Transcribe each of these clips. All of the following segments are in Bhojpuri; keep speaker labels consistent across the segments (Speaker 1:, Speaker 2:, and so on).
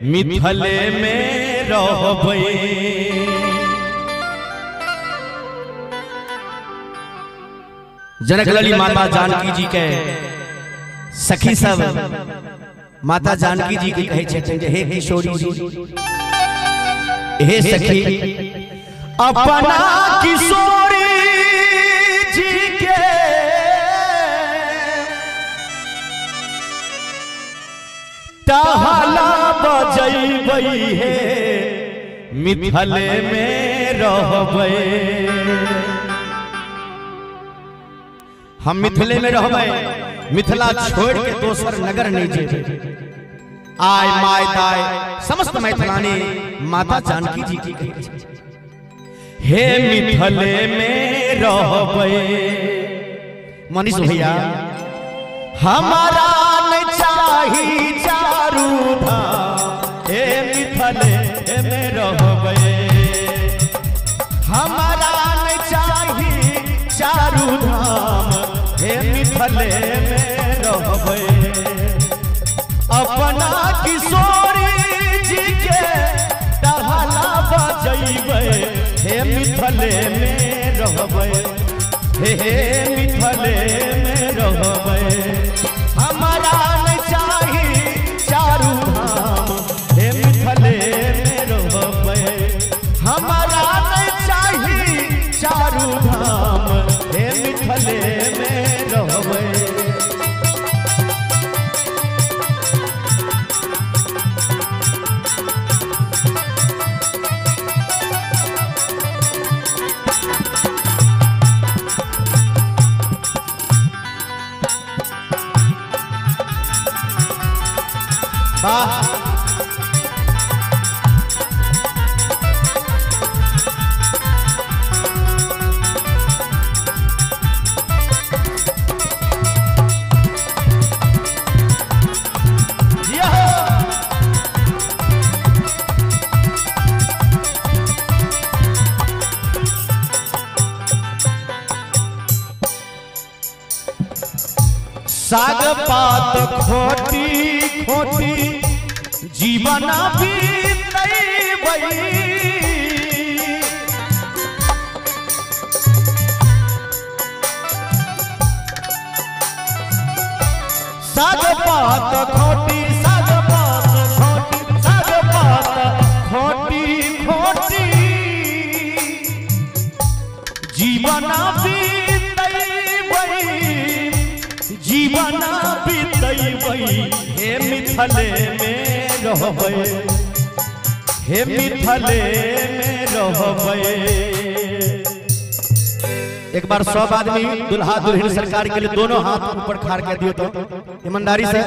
Speaker 1: मिथले में रहबै। जनक लली माता जानकी जी के सखी सब माता जानकी जी की कहे छथिन जे हे किशोरी जी, हे सखी, अपना किशोरी जी के टहला बजैबै हे मिथले में रहबै। हम मिथिले में रहबै, मिथिला छोड़ के दोसर नगर नहीं जेबै। आय माय दाय समस्त मैथिलानी माता जानकी जी की कहे हे मिथिले में रहबै। मनीष भैया, हमारा नहीं चाही चारू धाम, हे मिथिले में रहबै। हमारा नहीं चाही चारू धाम, हे मिथले में रहबै। अपना किशोरी जी के टहला बजैबै, हे मिथले में रहबै। हे मिथले में रहबै। हमारा नहीं चाही चारू धाम, हे मिथले में रहबै। हमारा नहीं चाही चारू धाम, हे मिथले में रहबै। साग पात खोटी खोटी जीवन बीतैबै। साग पात खोटी, साग पात खोटी, साग पात खोटी खोटी जीवन बीतैबै। जीवन बीतैबै, हे मिथले में रहबै। हे मिथले में रहबै। एक बार सब आदमी दुल्हा दुल्हन सरकार के लिए दोनों हाथ ऊपर खाड़ के दियो तो ईमानदारी से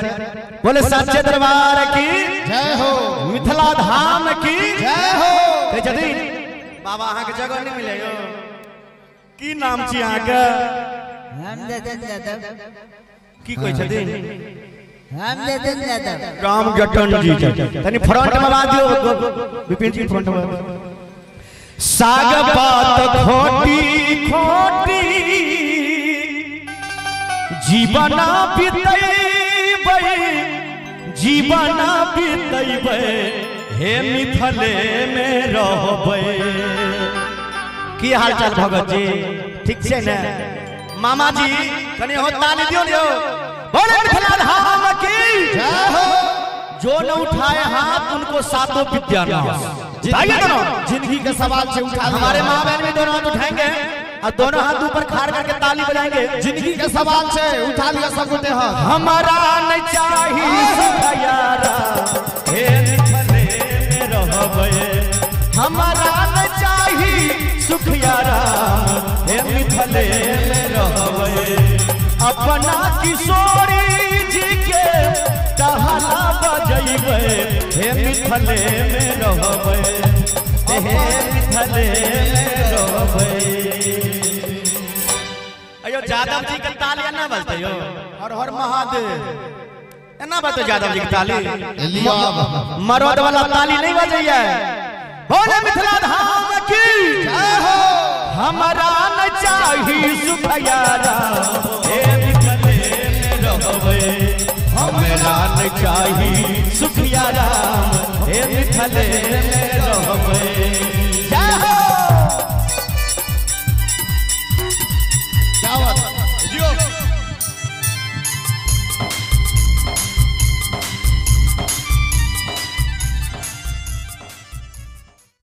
Speaker 1: बोले सच्चे दरबार की जय हो, मिथिला धाम की जय हो। जदी बाबा अहाँ के जगह नहीं मिले यो, की नाम छी अहाँ के?
Speaker 2: हम जतन यादव।
Speaker 1: की कोई छथिन?
Speaker 2: हम जतन यादव।
Speaker 1: राम जतन जी तनी फ्रंट में बात दियो, विपिन जी फ्रंट में। साग पात खोटी खोटी जीवन बीतैबै। जीवन बीतैबै, हे मिथले में रहबै। की हाल चाल भगत जी, ठीक छै ने? मामा जी कनी हो ताली दियो ने। बोले मिथिला धाम की जय हो। जो न उठाए हाथ उनको सातों विद्या नाश। जिंदगी का सवाल से उठा, हमारे माँ बहन भी दोनों हाथ उठाएंगे और दोनों हाथ ऊपर खाड़ करके ताली बजाएंगे। जिंदगी के सवाल से उठा लिया सब उठे हाथ। हमारा नहीं चाहिए सुख यारा, हे मिथले में रहबै। हमारा नहीं चाहिए सुख यारा, हे मिथले में रहबै। अपना किशोरी जी के टहला बजैबै, हे मिथले में रहबै। हे मिथले में रहबै। अयो यादव जी के ताली ना बजते यो, हर हर महादेव एना बजते यादव जी के ताली। मरद वाला ताली नहीं बजैया। बोले मिथिला धाम की जय हो। हमारा न चाही सुख यारा, हे मिथले में रहबै। हमारा न चाही सुख यारा, हे मिथले